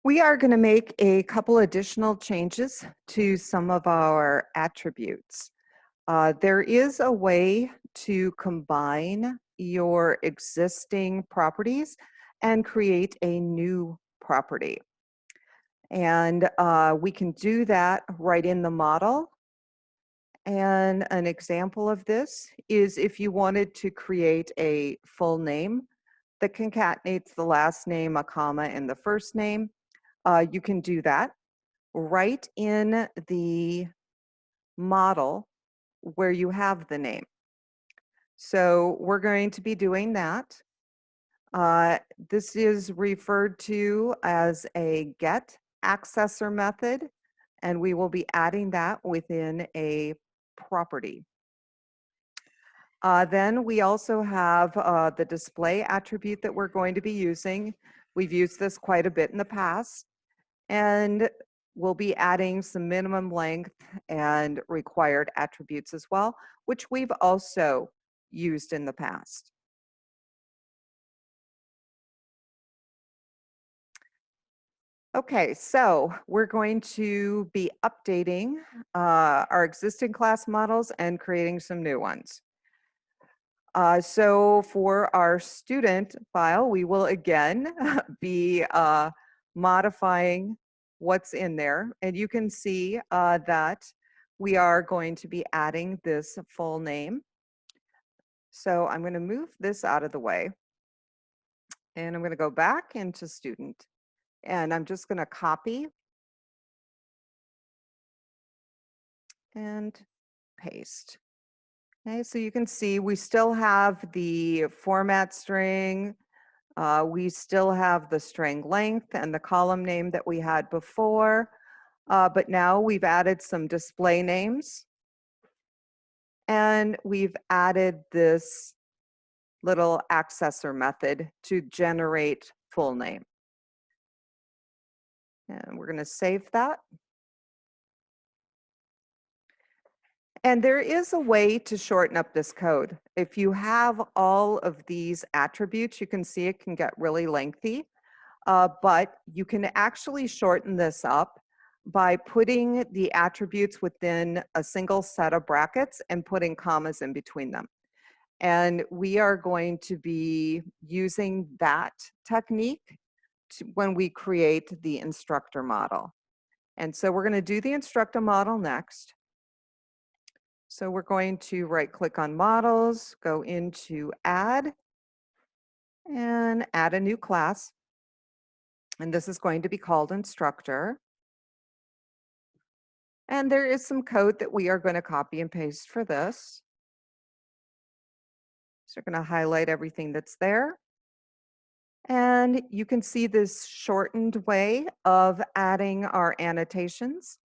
We are going to make a couple additional changes to some of our attributes. There is a way to combine your existing properties and create a new property. And we can do that right in the model. And an example of this is if you wanted to create a full name that concatenates the last name, a comma, and the first name. You can do that right in the model where you have the name. So we're going to be doing that. This is referred to as a get accessor method, and we will be adding that within a property. Then we also have the display attribute that we're going to be using. We've used this quite a bit in the past. And we'll be adding some minimum length and required attributes as well, which we've also used in the past. Okay, so we're going to be updating our existing class models and creating some new ones. So for our student file, we will again be modifying what's in there. And you can see that we are going to be adding this full name. So I'm going to move this out of the way. And I'm going to go back into student. And I'm just going to copy and paste. Okay, so you can see we still have the format string. We still have the string length and the column name that we had before, but now we've added some display names, and we've added this little accessor method to generate full name. And we're going to save that. And there is a way to shorten up this code. If you have all of these attributes, you can see it can get really lengthy, but you can actually shorten this up by putting the attributes within a single set of brackets and putting commas in between them. And we are going to be using that technique when we create the instructor model. And so we're going to do the instructor model next. So we're going to right click on models, go into add, and add a new class. And this is going to be called instructor. And there is some code that we are going to copy and paste for this. So we're going to highlight everything that's there. And you can see this shortened way of adding our annotations.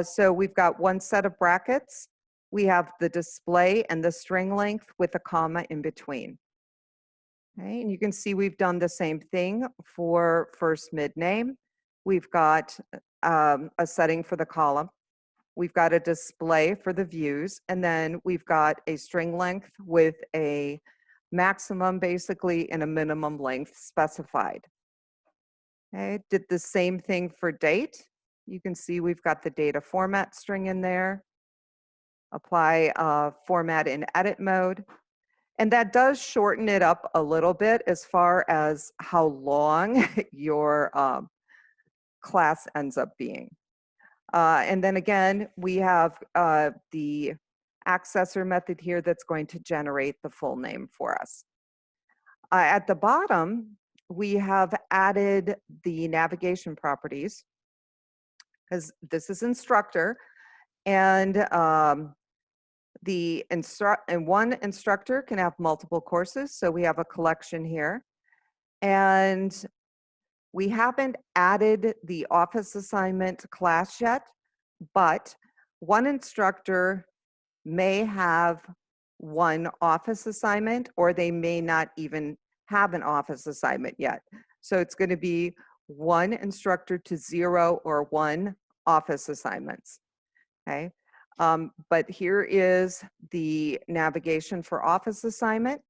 So we've got one set of brackets. We have the display and the string length with a comma in between. Okay, and you can see we've done the same thing for first mid name. We've got a setting for the column. We've got a display for the views, and then we've got a string length with a maximum basically and a minimum length specified. Okay, did the same thing for date. You can see we've got the data format string in there. Apply format in edit mode. And that does shorten it up a little bit as far as how long your class ends up being. And then again, we have the accessor method here that's going to generate the full name for us. At the bottom, we have added the navigation properties, because this is instructor, and one instructor can have multiple courses, so we have a collection here. And we haven't added the office assignment class yet, but one instructor may have one office assignment, or they may not even have an office assignment yet. So it's going to be one instructor to 0 or 1 office assignments. Okay. But here is the navigation for office assignment.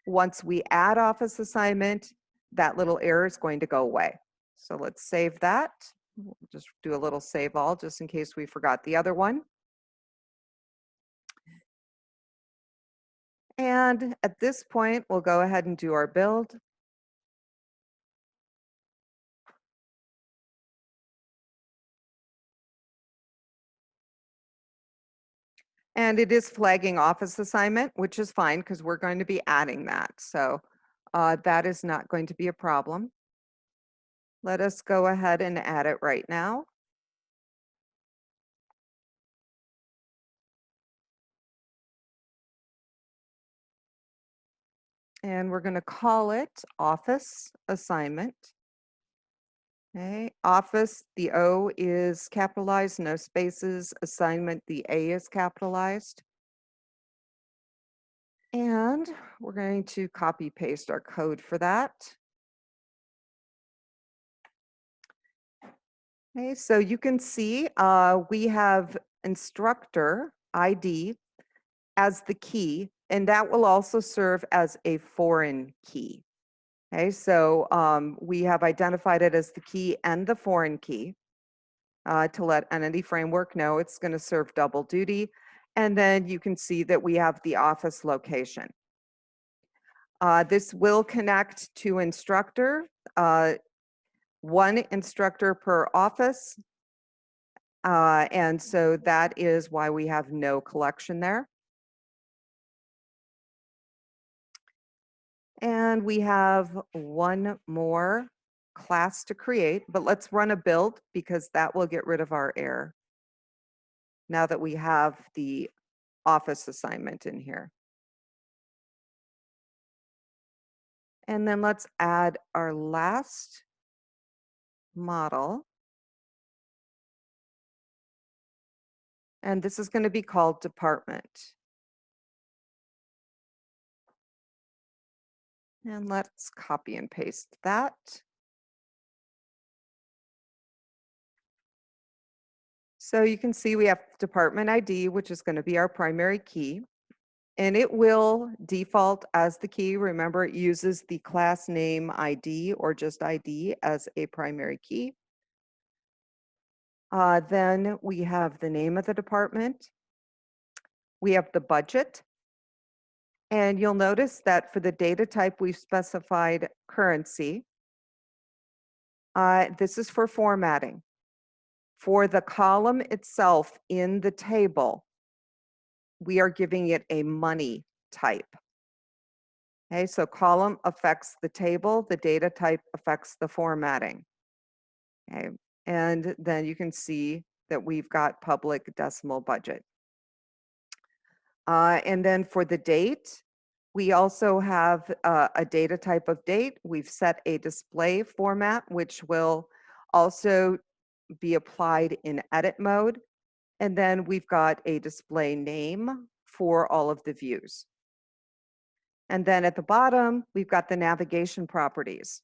Once we add office assignment, that little error is going to go away. So let's save that. We'll just do a little save all just in case we forgot the other one. And at this point, we'll go ahead and do our build. And it is flagging office assignment, which is fine because we're going to be adding that. So that is not going to be a problem. Let us go ahead and add it right now. And we're going to call it office assignment. Okay, office, the O is capitalized, no spaces. Assignment, the A is capitalized. And we're going to copy paste our code for that. Okay, so you can see we have instructor ID as the key, and that will also serve as a foreign key. Okay, so we have identified it as the key and the foreign key to let Entity Framework know it's going to serve double duty. And then you can see that we have the office location. This will connect to instructor, one instructor per office. And so that is why we have no collection there. And we have one more class to create, but let's run a build because that will get rid of our error now that we have the office assignment in here. And then let's add our last model. And this is going to be called department. And let's copy and paste that. So you can see we have department ID, which is going to be our primary key. And it will default as the key. Remember, it uses the class name ID or just ID as a primary key. Then we have the name of the department. We have the budget. And you'll notice that for the data type, we've specified currency. This is for formatting. For the column itself in the table, we are giving it a money type. Okay, so column affects the table, the data type affects the formatting. Okay, and then you can see that we've got public decimal budget. And then for the date, we also have a data type of date. We've set a display format, which will also be applied in edit mode. And then we've got a display name for all of the views. And then at the bottom, we've got the navigation properties.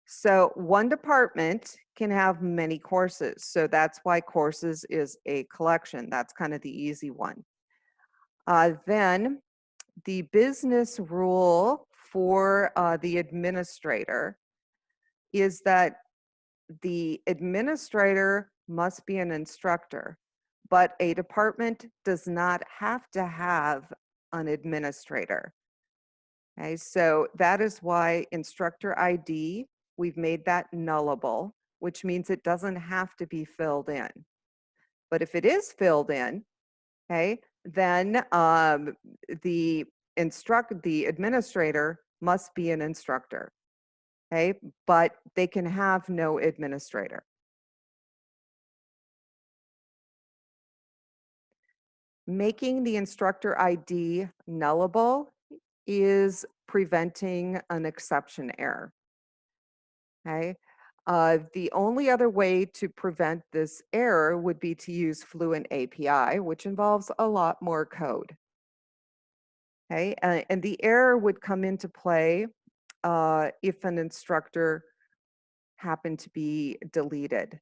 So one department can have many courses. So that's why courses is a collection. That's kind of the easy one. Then the business rule for the administrator is that the administrator must be an instructor, but a department does not have to have an administrator. Okay, so that is why instructor ID, we've made that nullable, which means it doesn't have to be filled in. But if it is filled in, okay, then the administrator must be an instructor. Okay, but they can have no administrator. Making the instructor ID nullable is preventing an exception error. Okay. The only other way to prevent this error would be to use Fluent API, which involves a lot more code. Okay, and the error would come into play if an instructor happened to be deleted,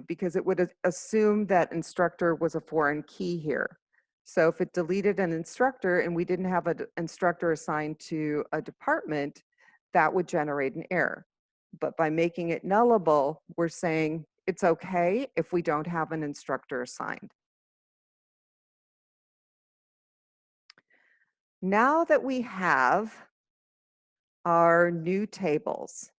because it would assume that instructor was a foreign key here. So if it deleted an instructor and we didn't have an instructor assigned to a department, that would generate an error. But by making it nullable, we're saying it's okay if we don't have an instructor assigned. Now that we have our new tables,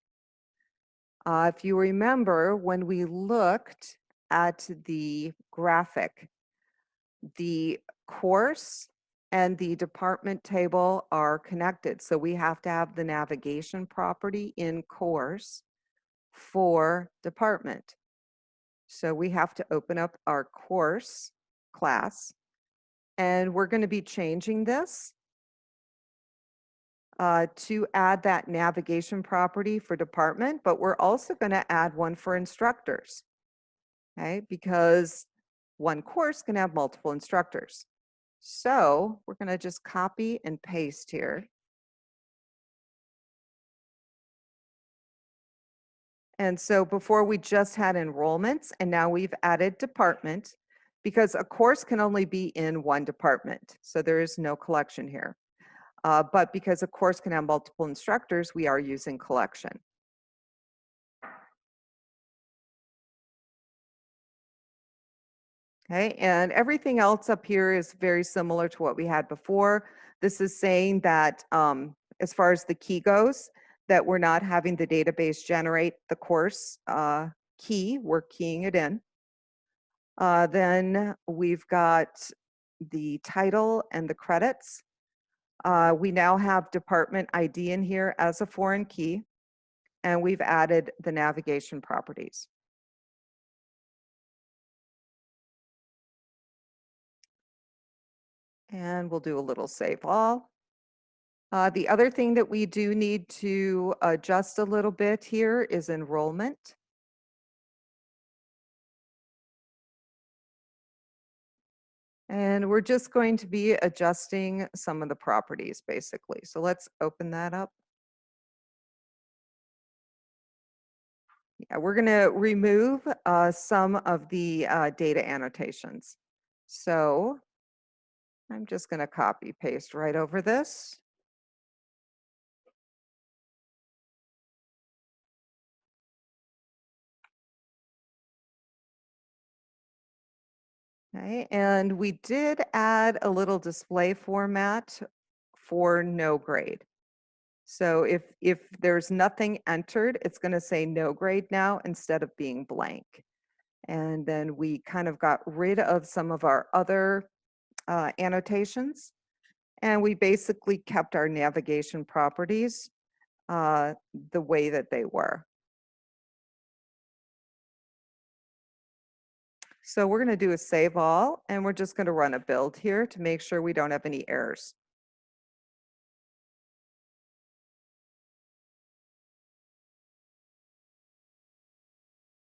if you remember when we looked at the graphic, the course and the department table are connected. So we have to have the navigation property in course for department. So we have to open up our course class, and we're going to be changing this to add that navigation property for department, but we're also going to add one for instructors, okay? Because one course can have multiple instructors. So we're going to just copy and paste here. And so before we just had enrollments, and now we've added department, because a course can only be in one department. So there is no collection here. But because a course can have multiple instructors, we are using collection. Okay, and everything else up here is very similar to what we had before. This is saying that as far as the key goes, that we're not having the database generate the course key, we're keying it in. Then we've got the title and the credits. We now have department ID in here as a foreign key, and we've added the navigation properties. And we'll do a little save all. The other thing that we do need to adjust a little bit here is enrollment. And we're just going to be adjusting some of the properties basically. So let's open that up. Yeah, we're going to remove some of the data annotations. So I'm just going to copy paste right over this. Okay, and we did add a little display format for no grade. So if there's nothing entered, it's going to say no grade now instead of being blank. And then we kind of got rid of some of our other annotations, and we basically kept our navigation properties the way that they were. So we're going to do a save all, and we're just going to run a build here to make sure we don't have any errors.